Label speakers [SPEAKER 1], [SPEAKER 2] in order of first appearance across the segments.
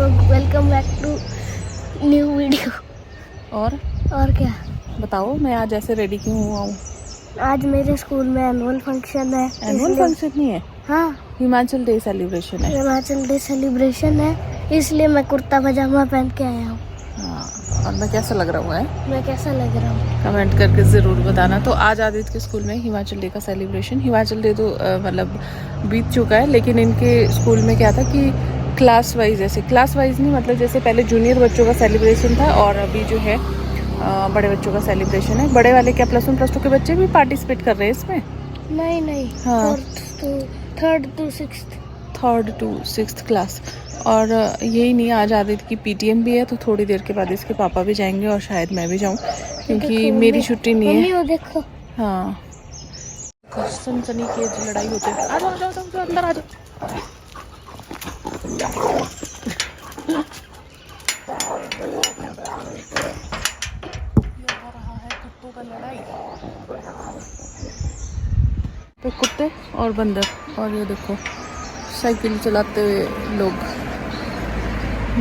[SPEAKER 1] लोग, welcome back to new video.
[SPEAKER 2] और
[SPEAKER 1] क्या
[SPEAKER 2] बताओ, मैं आज ऐसे रेडी क्यों हुआ हूँ?
[SPEAKER 1] आज मेरे स्कूल में एनुअल फंक्शन है।
[SPEAKER 2] एनुअल फंक्शन नहीं है,
[SPEAKER 1] हाँ,
[SPEAKER 2] हिमाचल डे सेलिब्रेशन है।
[SPEAKER 1] हिमाचल डे सेलिब्रेशन है, इसलिए मैं कुर्ता पजामा पहन के आया हूँ।
[SPEAKER 2] हाँ, और मैं कैसा लग रहा हूँ?
[SPEAKER 1] मैं कैसा लग रहा हूँ
[SPEAKER 2] कमेंट करके ज़रूर बताना। तो आज आदित्य के स्कूल में हिमाचल डे का सेलिब्रेशन, हिमाचल डे तो मतलब बीत चुका है, लेकिन इनके स्कूल में क्या था कि क्लास वाइज, ऐसे क्लास वाइज नहीं, मतलब जैसे पहले जूनियर बच्चों का सेलिब्रेशन था और अभी जो है बड़े बच्चों का सेलिब्रेशन है। बड़े वाले क्या प्लस 1 प्लस 2 के बच्चे भी पार्टिसिपेट कर रहे हैं इसमें?
[SPEAKER 1] नहीं,
[SPEAKER 2] हाँ,
[SPEAKER 1] थर्ड टू सिक्स्थ
[SPEAKER 2] क्लास। और यही नहीं, आज आदित्य की पीटीएम भी है, तो थोड़ी देर के बाद इसके पापा भी जाएंगे और शायद मैं भी जाऊँ, क्योंकि मेरी छुट्टी नहीं है।
[SPEAKER 1] वो देखो,
[SPEAKER 2] हाँ, सनसनी की लड़ाई होती है। आ जाओ अंदर आ जाओ। ये हो रहा है कुत्तों का लड़ाई, तो कुत्ते और बंदर। और ये देखो साइकिल चलाते हुए लोग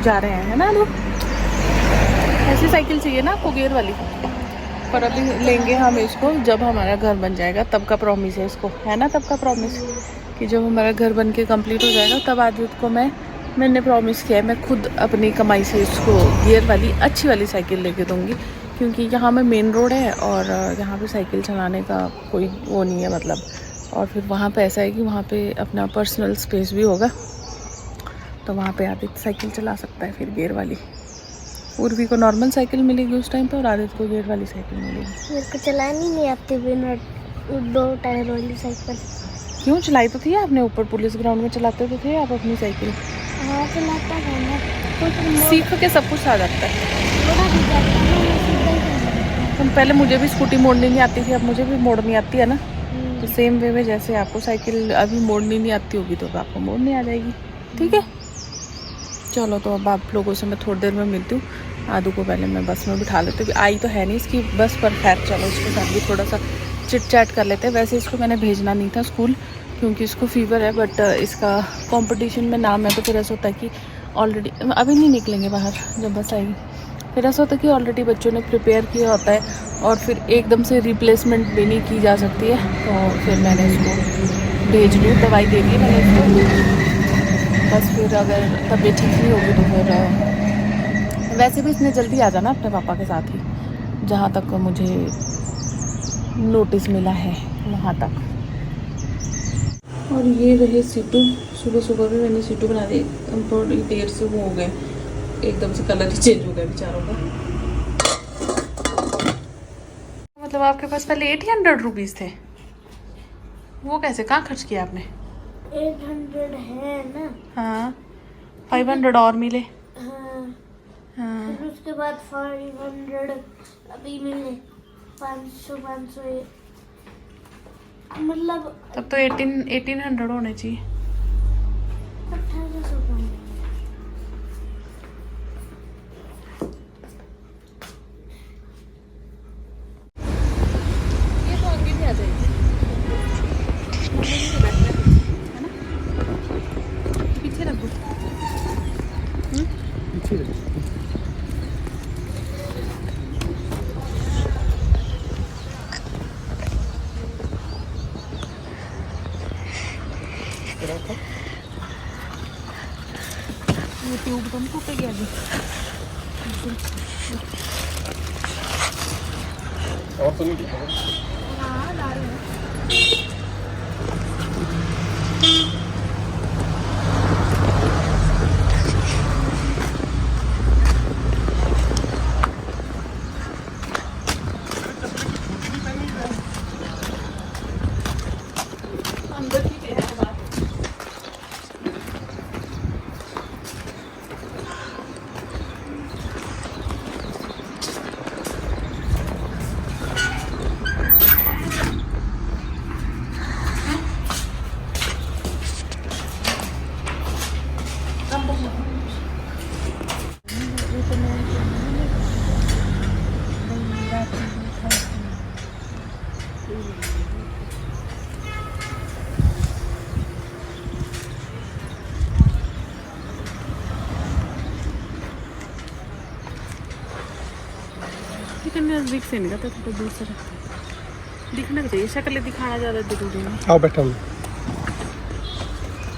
[SPEAKER 2] जा रहे हैं, है ना लोग? ऐसी साइकिल चाहिए ना आपको, गियर वाली। पर अभी लेंगे हम इसको जब हमारा घर बन जाएगा, तब का प्रॉमिस है इसको, है ना? तब का प्रॉमिस कि जब हमारा घर बन के कंप्लीट हो जाएगा, तब आदित्य को मैंने प्रॉमिस किया है, मैं खुद अपनी कमाई से इसको गियर वाली अच्छी वाली साइकिल लेके दूँगी, क्योंकि यहाँ में मेन रोड है और यहाँ पे साइकिल चलाने का कोई वो नहीं है मतलब। और फिर वहाँ पे ऐसा है कि वहाँ पे अपना पर्सनल स्पेस भी होगा, तो वहाँ पे आदित्य साइकिल चला सकता है फिर गियर वाली। उर्वी को नॉर्मल साइकिल मिलेगी उस टाइम पे और आदित्य को गियर वाली साइकिल मिलेगी।
[SPEAKER 1] मेरे को चलानी नहीं आती बिना 2 टायर वाली साइकिल।
[SPEAKER 2] क्यों? चलाई तो थी आपने, ऊपर पुलिस ग्राउंड में चलाते तो थे आप अपनी साइकिल।
[SPEAKER 1] हाँ, चलाता था मैं।
[SPEAKER 2] सीख के सब कुछ आ जाता है।
[SPEAKER 1] तो
[SPEAKER 2] पहले मुझे भी स्कूटी मोड़नी नहीं आती थी, अब मुझे भी मोड़नी आती है ना। तो सेम वे में जैसे आपको साइकिल अभी मोड़नी नहीं आती होगी, तो अब आपको मोड़नी आ जाएगी। ठीक है, चलो तो अब आप लोगों से मैं थोड़ी देर में मिलती हूँ। आदू को पहले मैं बस में बिठा लेती हूँ, आई तो है नहीं इसकी बस पर, खैर चलो इसके साथ भी थोड़ा सा चिट चैट कर लेते हैं। वैसे इसको मैंने भेजना नहीं था स्कूल, क्योंकि इसको फीवर है, बट इसका कंपटीशन में नाम है, तो फिर ऐसा होता है कि ऑलरेडी अभी नहीं निकलेंगे बाहर, जब बस आएगी फिर ऐसा होता है कि ऑलरेडी बच्चों ने प्रिपेयर किया होता है, और फिर एकदम से रिप्लेसमेंट भी नहीं की जा सकती है। तो फिर मैंने इसको भेज दी, दवाई दे दी मैंने इसको, बस फिर अगर तबीयत ठीक नहीं होगी तो फिर वैसे भी इसने जल्दी आ जाना अपने पापा के साथ ही, जहाँ तक मुझे नोटिस मिला है वहाँ तक। और ये रहे सीटू, सुबह सुबह भी मैंने सीटू बना दी, थोड़ी देर से वो हो गए, एकदम से कलर ही चेंज हो गया बेचारों का। मतलब आपके पास पहले 800 रुपीज़ थे, वो कैसे, कहाँ खर्च किया आपने?
[SPEAKER 1] 800 है ना।
[SPEAKER 2] हाँ, 500 और मिले।
[SPEAKER 1] हाँ,
[SPEAKER 2] हाँ,
[SPEAKER 1] फिर उसके बाद 500 अभी मिले, 500 मतलब
[SPEAKER 2] तब तो 1800 होने चाहिए।
[SPEAKER 1] 1800 का।
[SPEAKER 2] ये तो आगे भी आ जाएगी, है ना? पीछे रख दो। पीछे रख दो। ये ट्यूब तो नहीं टूटेगी अभी।
[SPEAKER 3] और तो नहीं
[SPEAKER 1] हाँ, ला रही हूँ।
[SPEAKER 2] अंदर ही ले है बात। इतने नज़दीक से नहीं रहता, थोड़ा दूर से रहता है। दिखना चाहिए, शक्ल दिखाना ज़्यादा जरूरी नहीं।
[SPEAKER 3] आओ बैठो।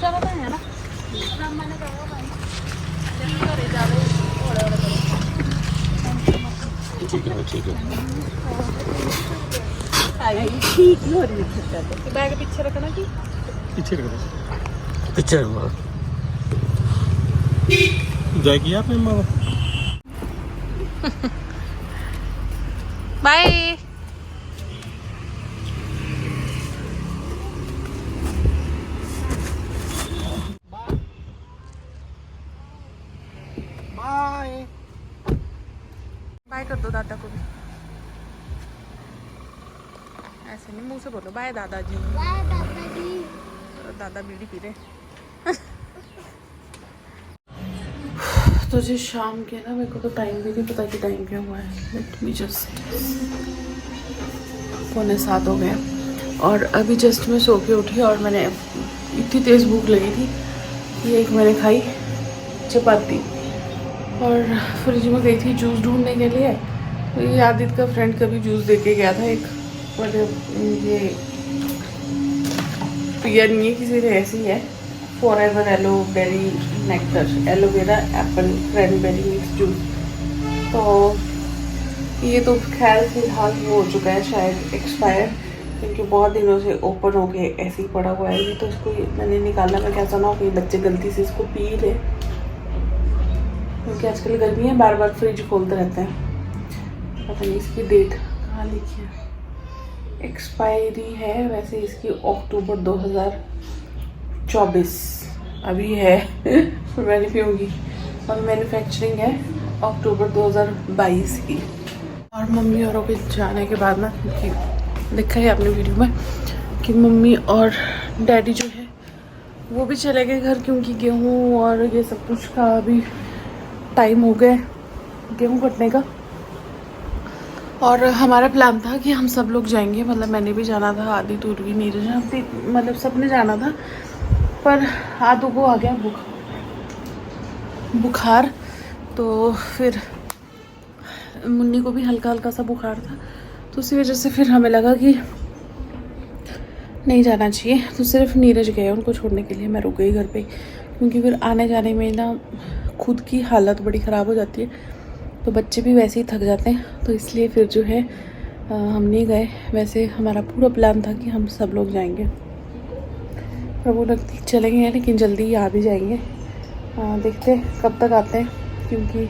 [SPEAKER 2] चलो तो है ना
[SPEAKER 3] ठीक है ठीक है।
[SPEAKER 2] ठीक हो रही है। बैग पीछे रखना कि
[SPEAKER 3] पीछे रखो, पीछे रखो। जाएगी आपने मामा?
[SPEAKER 2] बाय।
[SPEAKER 3] बाय
[SPEAKER 2] बाय कर दो दादा को भी। ऐसे नहीं, मुंह से बोलो बाय दादाजी।
[SPEAKER 1] बाय दादाजी।
[SPEAKER 2] दादा बीड़ी पी रहे। तो जी शाम के ना, मेरे को तो टाइम भी नहीं पता कि टाइम क्या हुआ है। लेट मी जस्ट 6:45 हो गए और अभी जस्ट मैं सो के उठी और मैंने इतनी तेज़ भूख लगी थी कि एक मैंने खाई चपाती और फ्रिज में गई थी जूस ढूंढने के लिए। तो ये आदित्य का फ्रेंड कभी जूस दे के गया था एक, मतलब ये पिया नहीं है किसी ने, ऐसी है फॉरएवर एलोवेरी nectar, aloe vera apple cranberry mix juice. तो ये तो खैर फिलहाल वो हो चुका है शायद एक्सपायर, क्योंकि बहुत दिनों से ओपन हो के ऐसे ही पड़ा हुआ है। ये तो इसको मैंने निकाला, मैं कैसा ना हो कि बच्चे गलती से इसको पी ले, क्योंकि आजकल गर्मी है, बार बार फ्रिज खोलते रहते हैं। पता नहीं इसकी डेट कहाँ लिखी है, एक्सपायरी है वैसे इसकी अक्टूबर 2024 अभी है मैंने पीऊँगी, और मैन्युफैक्चरिंग है अक्टूबर 2022 की। और मम्मी औरों के जाने के बाद ना, क्योंकि देखा है आपने वीडियो में कि मम्मी और डैडी जो है वो भी चले गए घर, क्योंकि गेहूँ और ये सब कुछ का अभी टाइम हो गया गेहूँ कटने का। और हमारा प्लान था कि हम सब लोग जाएंगे, मतलब मैंने भी जाना था, आदित्य उर्वी नीरज मतलब सबने जाना था, पर आदू को आ गया बुखार। तो फिर मुन्नी को भी हल्का हल्का सा बुखार था, तो उसी वजह से फिर हमें लगा कि नहीं जाना चाहिए। तो सिर्फ नीरज गए उनको छोड़ने के लिए, मैं रुक गई घर पे, क्योंकि फिर आने जाने में ना खुद की हालत बड़ी ख़राब हो जाती है, तो बच्चे भी वैसे ही थक जाते हैं। तो इसलिए फिर जो है हम नहीं गए। वैसे हमारा पूरा प्लान था कि हम सब लोग जाएंगे, पर वो लोग चलेंगे लेकिन जल्दी ही आ भी जाएंगे। देखते कब तक आते हैं, क्योंकि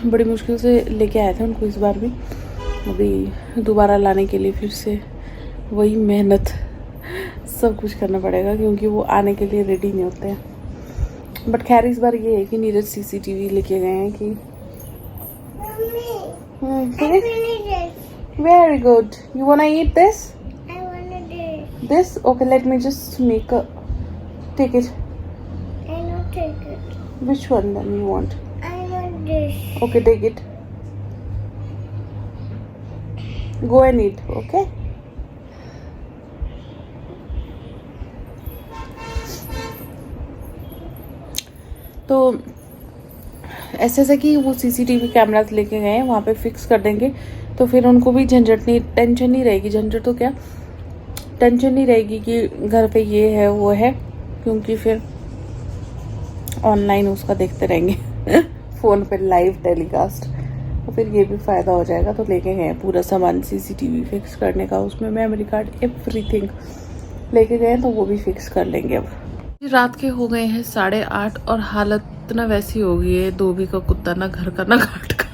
[SPEAKER 2] बड़ी मुश्किल से लेके आए थे उनको इस बार भी, अभी दोबारा लाने के लिए फिर से वही मेहनत सब कुछ करना पड़ेगा, क्योंकि वो आने के लिए रेडी नहीं होते हैं। बट खैर इस बार ये है कि नीरज CCTV लेके गए हैं कि very good. You वांना eat this? This? Okay, let me just make a... Take it.
[SPEAKER 1] I don't take it.
[SPEAKER 2] Which one then you want?
[SPEAKER 1] I want this.
[SPEAKER 2] Okay, take it. Go and eat, okay? तो ऐसे ऐसा कि वो CCTV cameras लेके गए हैं, वहाँ पे फिक्स कर देंगे, तो फिर उनको भी झंझट नहीं, टेंशन नहीं रहेगी। झंझट तो क्या, टेंशन नहीं रहेगी कि घर पे ये है वो है, क्योंकि फिर ऑनलाइन उसका देखते रहेंगे फ़ोन पे लाइव टेलीकास्ट, तो फिर ये भी फ़ायदा हो जाएगा। तो लेके गए पूरा सामान CCTV फिक्स करने का, उसमें मेमोरी कार्ड एवरीथिंग लेके गए, तो वो भी फिक्स कर लेंगे। अब रात के हो गए हैं 8:30 और हालत ना वैसी हो गई है, धोबी का कुत्ता ना घर का ना घाट का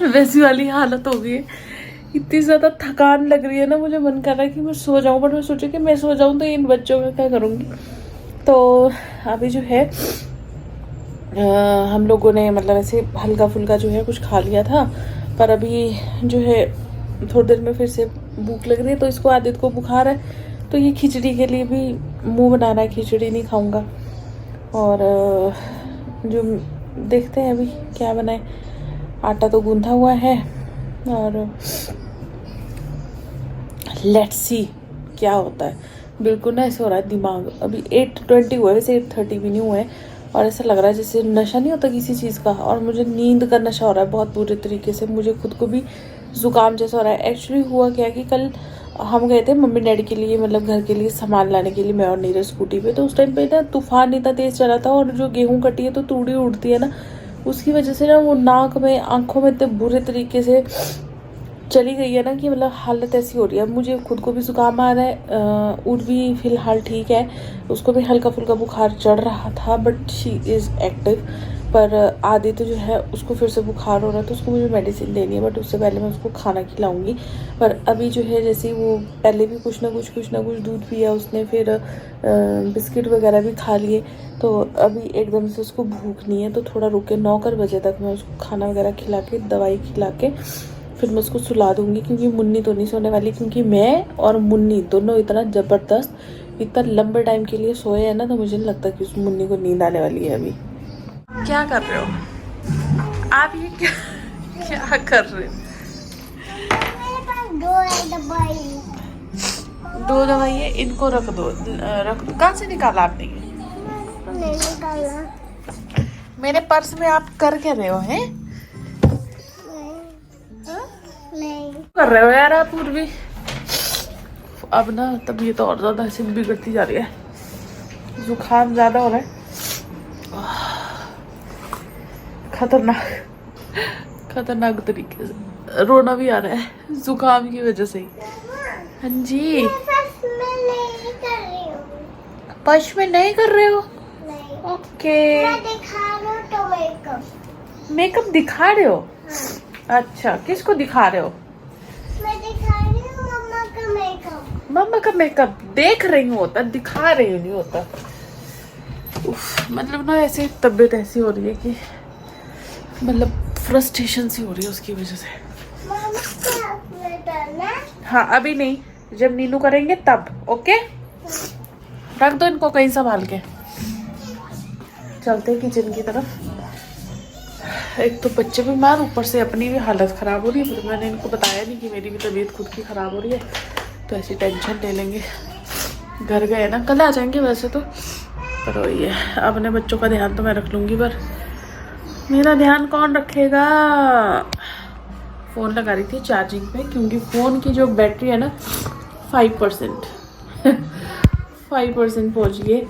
[SPEAKER 2] वैसी वाली हालत हो गई है। इतनी ज़्यादा थकान लग रही है ना, मुझे मन कर रहा है कि मैं सो जाऊँ, बट मैं सोचा कि मैं सो जाऊँ तो इन बच्चों का क्या करूँगी। तो अभी जो है हम लोगों ने मतलब ऐसे हल्का फुल्का जो है कुछ खा लिया था, पर अभी जो है थोड़ी देर में फिर से भूख लग रही है। तो इसको आदित्य को बुखार है, तो ये खिचड़ी के लिए भी मुंह बनाना है, खिचड़ी नहीं खाऊंगा। और जो देखते हैं अभी क्या बनाए, आटा तो गूंथा हुआ है, और लेट्स सी क्या होता है। बिल्कुल ना ऐसे हो रहा है दिमाग, अभी 8:20 हुआ है, वैसे 8:30 भी नहीं हुआ है, और ऐसा लग रहा है जैसे नशा नहीं होता किसी चीज़ का, और मुझे नींद का नशा हो रहा है बहुत बुरे तरीके से। मुझे खुद को भी ज़ुकाम जैसा हो रहा है। एक्चुअली हुआ क्या कि कल हम गए थे मम्मी डैडी के लिए, मतलब घर के लिए सामान लाने के लिए, मैं और नीरज स्कूटी पे। तो उस टाइम पे ना तूफान इतना तेज़ चला था, और जो गेहूँ कटी है तो तूड़ी उड़ती है ना, उसकी वजह से ना वो नाक में आँखों में इतने बुरे तरीके से चली गई है ना कि मतलब हालत ऐसी हो रही है। मुझे खुद को भी जुकाम आ रहा है। उर्वी फ़िलहाल ठीक है, उसको भी हल्का फुल्का बुखार चढ़ रहा था, बट शी इज़ एक्टिव। पर आदित्य जो है उसको फिर से बुखार हो रहा है, तो उसको मुझे मेडिसिन देनी है, बट उससे पहले मैं उसको खाना खिलाऊंगी। पर अभी जो है जैसे वो पहले भी कुछ ना कुछ दूध पिया उसने, फिर बिस्किट वगैरह भी खा लिए, तो अभी एकदम से उसको भूख नहीं है। तो थोड़ा रुके 9 बजे तक मैं उसको खाना वगैरह खिला के, दवाई खिला के फिर मैं उसको सुला दूंगी, क्योंकि मुन्नी तो नहीं सोने वाली, क्योंकि मैं और मुन्नी दोनों इतना ज़बरदस्त इतना लंबे टाइम के लिए सोए हैं ना, तो मुझे नहीं लगता कि उस मुन्नी को नींद आने वाली है अभी। क्या कर रहे हो आप? ये क्या कर रहे हो? दो दवाई है, इनको रख दो, रख दो। कहाँ से निकाला आपने ये?
[SPEAKER 1] नहीं निकाला।
[SPEAKER 2] मेरे पर्स में आप कर क्या रहे हो हैं?
[SPEAKER 1] नहीं
[SPEAKER 2] कर रहे हो यार आप पूर्वी। अब ना तबीयत और ज्यादा ऐसे बिगड़ती जा रही है, जुकाम ज्यादा हो रहा है, खतरनाक तरीके से रोना भी आ रहा है जुकाम की वजह से ही। हाँ जी, पश में नहीं कर रहे हो? ओके, मेकअप दिखा रहे हो? अच्छा, किसको दिखा रहे हो?
[SPEAKER 1] मैं दिखा रही हूँ मम्मा का मेकअप।
[SPEAKER 2] मम्मा का मेकअप देख रही हूँ होता, दिखा रही हूँ नहीं होता। उफ, मतलब ना ऐसे तबीयत ऐसी हो रही है कि मतलब फ्रस्ट्रेशन सी हो रही है उसकी वजह से। हाँ अभी नहीं, जब नीनू करेंगे तब। ओके, रख दो इनको कहीं संभाल के। चलते किचन की तरफ। एक तो बच्चे बीमार, ऊपर से अपनी भी हालत ख़राब हो रही है। फिर मैंने इनको बताया नहीं कि मेरी भी तबीयत खुद की ख़राब हो रही है, तो ऐसी टेंशन ले लेंगे। घर गए ना, कल आ जाएंगे वैसे तो, पर वही है, अपने बच्चों का ध्यान तो मैं रख लूँगी, पर मेरा ध्यान कौन रखेगा? फ़ोन लगा रही थी चार्जिंग पे, क्योंकि फ़ोन की जो बैटरी है ना 5% 5% पहुँच गई।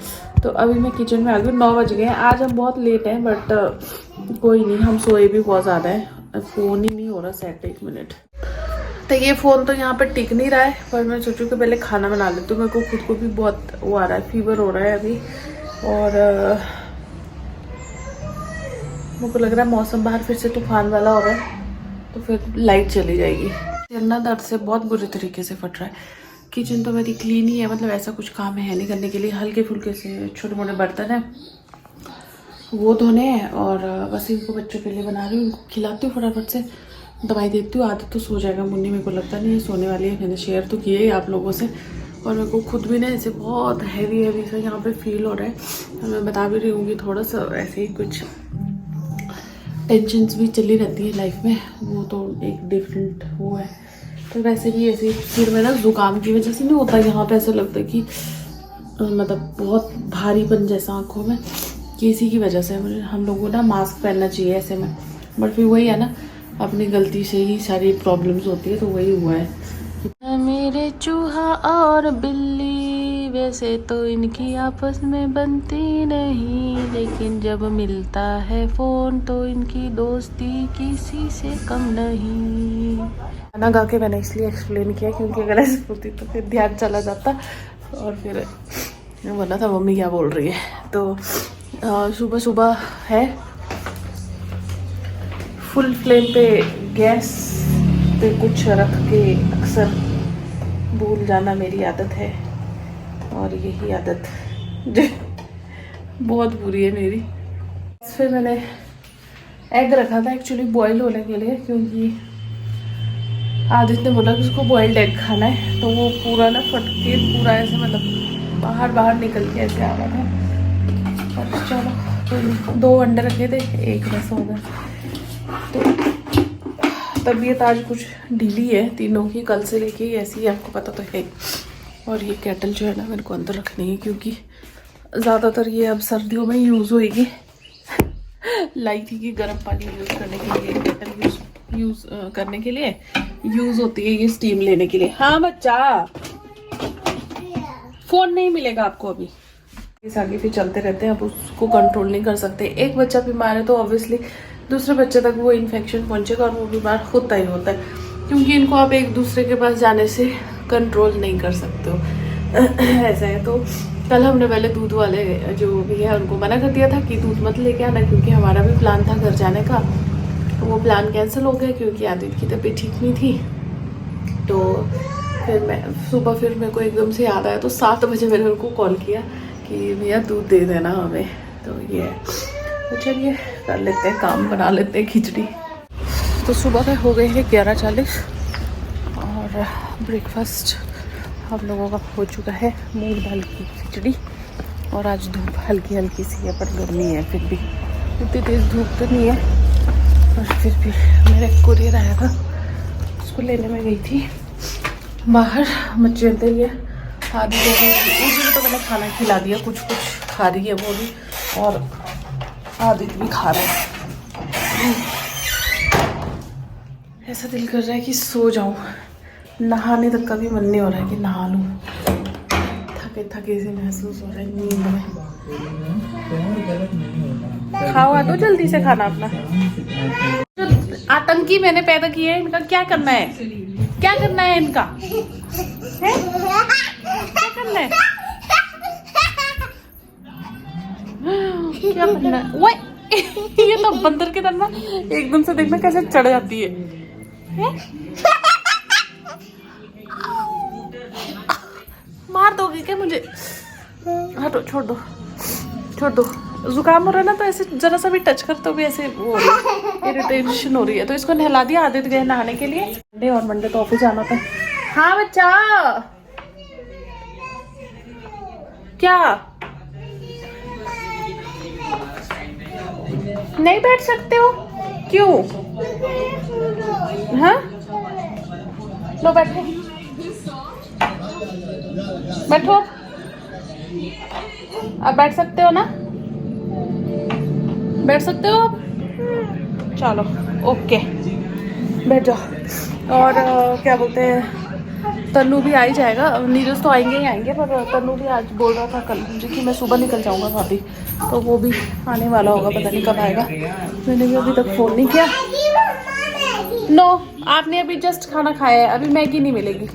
[SPEAKER 2] तो अभी मैं किचन में आ गई। 9 बज गए हैं। आज हम बहुत लेट हैं, बट कोई नहीं, हम सोए भी बहुत ज़्यादा है। फ़ोन ही नहीं हो रहा सेट 1 मिनट। तो ये फ़ोन तो यहाँ पर टिक नहीं रहा है, पर मैं सोचूं कि पहले खाना बना लेती हूँ। मेरे को खुद को भी बहुत वो आ रहा है, फीवर हो रहा है अभी, और मेरे को लग रहा है मौसम बाहर फिर से तूफान वाला हो रहा है, तो फिर लाइट चली जाएगी। सिर ना दर्द से बहुत बुरे तरीके से फट रहा है। किचन तो मेरी क्लीन ही है, मतलब ऐसा कुछ काम है नहीं करने के लिए। हल्के फुल्के से छोटे मोटे बर्तन हैं वो धोने हैं, और बस इनको बच्चों के लिए बना रही हूँ। इनको खिलाती हूँ फटाफट से, दवाई देती हूँ। आदत तो सो जाएगा मुन्नी, मेरे को लगता नहीं है सोने वाली है। मैंने शेयर तो किया ही आप लोगों से, और मेरे को खुद भी ना ऐसे बहुत हैवी सा यहाँ पे फील हो रहा है। और मैं बता भी रही हूँ कि थोड़ा सा ऐसे ही कुछ टेंशन्स भी चली रहती है लाइफ में, वो तो एक डिफरेंट वो है। तो वैसे भी ऐसे सिर में ना जुकाम की वजह से नहीं होता, यहाँ पे ऐसा लगता है कि मतलब बहुत भारीपन जैसा आँखों में, किसी की वजह से। मुझे हम लोगों को ना मास्क पहनना चाहिए ऐसे में, बट फिर वही है ना, अपनी गलती से ही सारी प्रॉब्लम्स होती है, तो वही हुआ है। मेरे चूहा और बिल्ली वैसे तो इनकी आपस में बनती नहीं, लेकिन जब मिलता है फ़ोन तो इनकी दोस्ती किसी से कम नहीं। गाना गा के मैंने इसलिए एक्सप्लेन किया, क्योंकि अगर ऐसे होती तो फिर ध्यान चला जाता, और फिर बोला था मम्मी क्या बोल रही है। तो सुबह सुबह है, फुल फ्लेम पे गैस पे कुछ रख के अक्सर भूल जाना मेरी आदत है, और यही आदत जो बहुत बुरी है मेरी। फिर मैंने एग रखा था एक्चुअली बॉईल होने के लिए, क्योंकि आदित्य ने बोला कि उसको बॉइल्ड एग खाना है, तो वो पूरा ना फट के पूरा ऐसे मतलब बाहर निकल के ऐसे आ रहा था। और चलो तो 2 अंडे रखे थे, 1 बस हो गया। तो तबीयत आज कुछ ढीली है तीनों की, कल से लेके ऐसी है, आपको पता तो है। और ये केटल जो है ना मेरे को अंदर रखनी है, क्योंकि ज़्यादातर ये अब सर्दियों में यूज़ होएगी। लाई थी कि गर्म पानी यूज़ करने के लिए, केटल यूज़ करने के लिए यूज़ होती है ये स्टीम लेने के लिए। हाँ बच्चा, फ़ोन नहीं मिलेगा आपको अभी। इस आगे फिर चलते रहते हैं, अब उसको कंट्रोल नहीं कर सकते। एक बच्चा बीमार है तो ऑब्वियसली दूसरे बच्चे तक वो इन्फेक्शन पहुंचेगा और वो बीमार होता ही होता है, क्योंकि इनको आप एक दूसरे के पास जाने से कंट्रोल नहीं कर सकते हो। ऐसा है। तो कल हमने पहले दूध वाले जो भी है उनको मना कर दिया था कि दूध मत लेके आना, क्योंकि हमारा भी प्लान था घर जाने का, तो वो प्लान कैंसिल हो गया क्योंकि आदित्य की तबीयत ठीक नहीं थी। तो फिर मैं सुबह फिर मेरे को एकदम से याद आया, तो 7 बजे मैंने उनको कॉल किया कि भैया दूध दे देना हमें। तो ये है, तो चलिए कर लेते हैं काम, बना लेते हैं खिचड़ी। तो सुबह के हो गए हैं 11:40 और ब्रेकफास्ट हम लोगों का हो चुका है, मूंग दाल की खिचड़ी। और आज धूप हल्की हल्की सी है पर गर्मी है, फिर भी इतनी तेज़ धूप तो नहीं है। और फिर भी मेरा कुरियर आया था, उसको लेने में गई थी बाहर। बच्चे अंदर ही है, आधी उसे तो मैंने खाना खिला दिया, कुछ कुछ खा रही है वो भी, और आदित्य भी खा रहा है। ऐसा दिल कर रहा है कि सो जाऊं, नहाने तक का भी मन नहीं हो रहा है कि नहा लूं। थके थके से महसूस हो रहा है नींद में। खाओ तो जल्दी से खाना अपना। जो आतंकी मैंने पैदा किए हैं, इनका क्या करना है? क्या करना है इनका? है? क्या करना है? क्या करना है? वो ये तो बंदर की तरह एकदम से देखना कैसे चढ़ जाती है, मार दोगे क्या मुझे? हटो, छोड़ दो, छोड़ दो। जुकाम हो रहा है ना, तो ऐसे जरा सा भी टच कर तो भी ऐसे वो इरिटेशन हो रही है। तो इसको नहला दिया, आदित्य गए नहाने के लिए। मंडे और मंडे तो ऑफिस जाना था। हाँ बच्चा, क्या नहीं बैठ सकते हो? क्यों? हाँ, लो बैठो, बैठो। अब बैठ सकते हो ना? बैठ सकते हो अब? चलो ओके, बैठ जाओ। और क्या बोलते हैं, तन्नू भी आ ही जाएगा। नीरज तो आएंगे ही आएंगे, पर तन्नू भी आज बोल रहा था कल मुझे कि मैं सुबह निकल जाऊंगा भाभी, तो वो भी आने वाला होगा, पता नहीं कब आएगा। मैंने भी अभी तक फ़ोन नहीं किया। नो, आपने अभी जस्ट खाना खाया है, अभी मैगी नहीं मिलेगी।